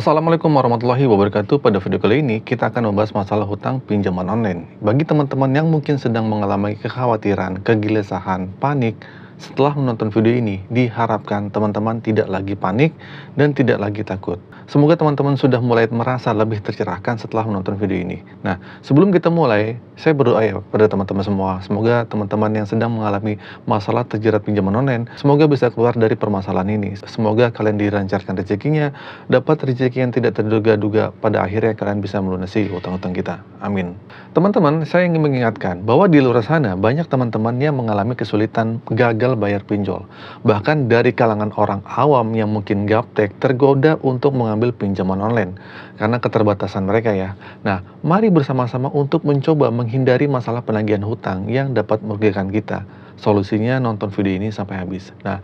Assalamualaikum warahmatullahi wabarakatuh. Pada video kali ini kita akan membahas masalah hutang pinjaman online. Bagi teman-teman yang mungkin sedang mengalami kekhawatiran, kegelisahan, panik setelah menonton video ini, diharapkan teman-teman tidak lagi panik dan tidak lagi takut. Semoga teman-teman sudah mulai merasa lebih tercerahkan setelah menonton video ini. Nah, sebelum kita mulai, saya berdoa ya pada teman-teman semua. Semoga teman-teman yang sedang mengalami masalah terjerat pinjaman online, semoga bisa keluar dari permasalahan ini. Semoga kalian dilancarkan rezekinya, dapat rezeki yang tidak terduga-duga, pada akhirnya kalian bisa melunasi hutang-hutang kita. Amin. Teman-teman, saya ingin mengingatkan bahwa di luar sana banyak teman-teman yang mengalami kesulitan gagal bayar pinjol. Bahkan dari kalangan orang awam yang mungkin gaptek tergoda untuk mengambil pinjaman online karena keterbatasan mereka ya. Nah, mari bersama-sama untuk mencoba menghindari masalah penagihan hutang yang dapat merugikan kita. Solusinya nonton video ini sampai habis. Nah,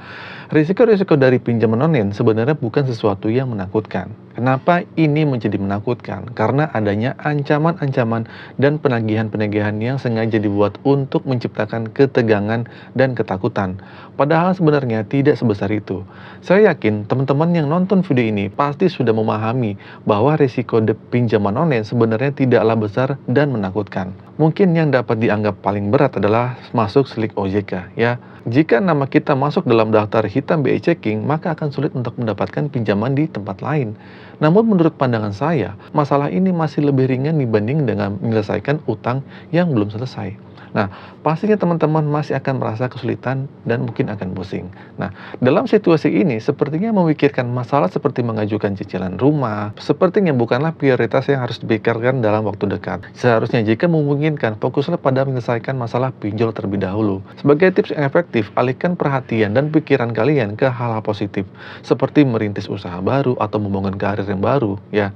risiko-risiko dari pinjaman online sebenarnya bukan sesuatu yang menakutkan. Kenapa ini menjadi menakutkan? Karena adanya ancaman-ancaman dan penagihan-penagihan yang sengaja dibuat untuk menciptakan ketegangan dan ketakutan. Padahal sebenarnya tidak sebesar itu. Saya yakin teman-teman yang nonton video ini pasti sudah memahami bahwa risiko pinjaman online sebenarnya tidaklah besar dan menakutkan. Mungkin yang dapat dianggap paling berat adalah masuk slik OJK ya. Jika nama kita masuk dalam daftar hitam BI checking, maka akan sulit untuk mendapatkan pinjaman di tempat lain. Namun menurut pandangan saya, masalah ini masih lebih ringan dibanding dengan menyelesaikan utang yang belum selesai. Nah, pastinya teman-teman masih akan merasa kesulitan dan mungkin akan pusing. Nah, dalam situasi ini, sepertinya memikirkan masalah seperti mengajukan cicilan rumah, sepertinya bukanlah prioritas yang harus dipikirkan dalam waktu dekat. Seharusnya jika memungkinkan, fokuslah pada menyelesaikan masalah pinjol terlebih dahulu. Sebagai tips yang efektif, alihkan perhatian dan pikiran kalian ke hal-hal positif, seperti merintis usaha baru atau membangun karir yang baru, ya.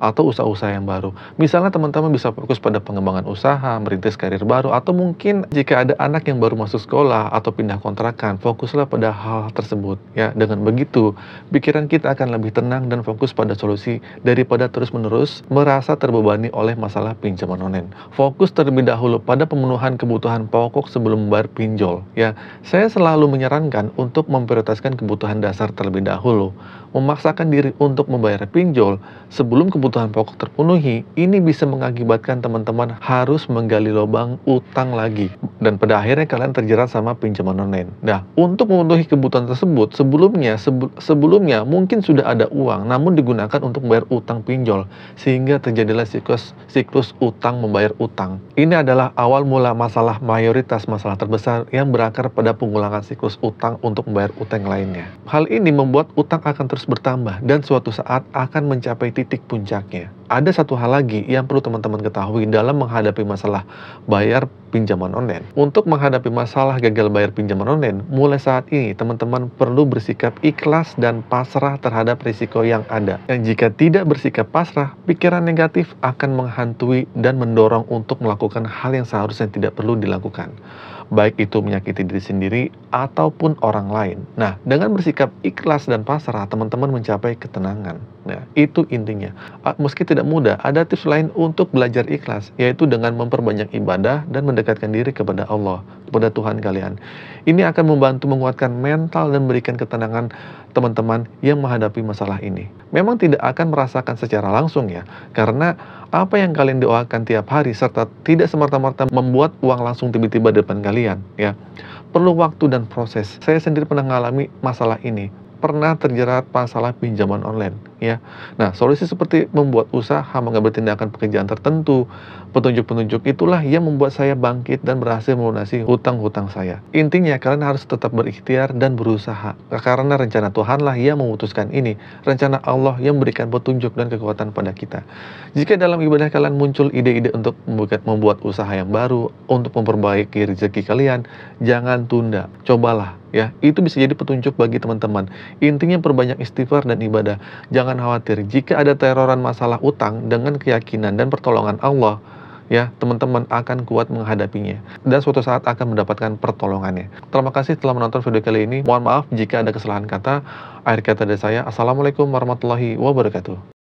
Atau usaha-usaha yang baru. Misalnya teman-teman bisa fokus pada pengembangan usaha, merintis karir baru, atau mungkin jika ada anak yang baru masuk sekolah atau pindah kontrakan, fokuslah pada hal tersebut. Ya, dengan begitu, pikiran kita akan lebih tenang dan fokus pada solusi daripada terus-menerus merasa terbebani oleh masalah pinjaman online. Fokus terlebih dahulu pada pemenuhan kebutuhan pokok sebelum membayar pinjol. Ya, saya selalu menyarankan untuk memprioritaskan kebutuhan dasar terlebih dahulu. Memaksakan diri untuk membayar pinjol sebelum kebutuhan pokok terpenuhi, ini bisa mengakibatkan teman-teman harus menggali lubang utang lagi. Dan pada akhirnya kalian terjerat sama pinjaman online. Nah, untuk memenuhi kebutuhan tersebut, sebelumnya mungkin sudah ada uang, namun digunakan untuk membayar utang pinjol. Sehingga terjadilah siklus utang membayar utang. Ini adalah awal mula masalah mayoritas masalah terbesar yang berakar pada pengulangan siklus utang untuk membayar utang lainnya. Hal ini membuat utang akan terus bertambah dan suatu saat akan mencapai titik puncaknya. Ada satu hal lagi yang perlu teman-teman ketahui dalam menghadapi masalah bayar pinjaman online. Untuk menghadapi masalah gagal bayar pinjaman online, mulai saat ini teman-teman perlu bersikap ikhlas dan pasrah terhadap risiko yang ada. Dan jika tidak bersikap pasrah, pikiran negatif akan menghantui dan mendorong untuk melakukan hal yang seharusnya tidak perlu dilakukan. Baik itu menyakiti diri sendiri ataupun orang lain. Nah, dengan bersikap ikhlas dan pasrah, teman-teman mencapai ketenangan. Nah, itu intinya. Meski tidak mudah, ada tips lain untuk belajar ikhlas, yaitu dengan memperbanyak ibadah dan mendekatkan diri kepada Allah, kepada Tuhan kalian. Ini akan membantu menguatkan mental dan memberikan ketenangan teman-teman yang menghadapi masalah ini. Memang tidak akan merasakan secara langsung ya, karena apa yang kalian doakan tiap hari serta tidak semerta-merta membuat uang langsung tiba-tiba di depan kalian ya. Perlu waktu dan proses. Saya sendiri pernah mengalami masalah ini, pernah terjerat masalah pinjaman online ya. Nah, solusi seperti membuat usaha, mengambil tindakan pekerjaan tertentu, petunjuk-petunjuk itulah yang membuat saya bangkit dan berhasil melunasi hutang-hutang saya. Intinya kalian harus tetap berikhtiar dan berusaha, karena rencana Tuhanlah yang memutuskan ini, rencana Allah yang memberikan petunjuk dan kekuatan pada kita. Jika dalam ibadah kalian muncul ide-ide untuk membuat usaha yang baru, untuk memperbaiki rezeki kalian, jangan tunda, cobalah ya. Itu bisa jadi petunjuk bagi teman-teman. Intinya perbanyak istighfar dan ibadah. Jangan khawatir jika ada teroran masalah utang, dengan keyakinan dan pertolongan Allah ya, teman-teman akan kuat menghadapinya dan suatu saat akan mendapatkan pertolongannya. Terima kasih telah menonton video kali ini. Mohon maaf jika ada kesalahan kata. Akhir kata dari saya, assalamualaikum warahmatullahi wabarakatuh.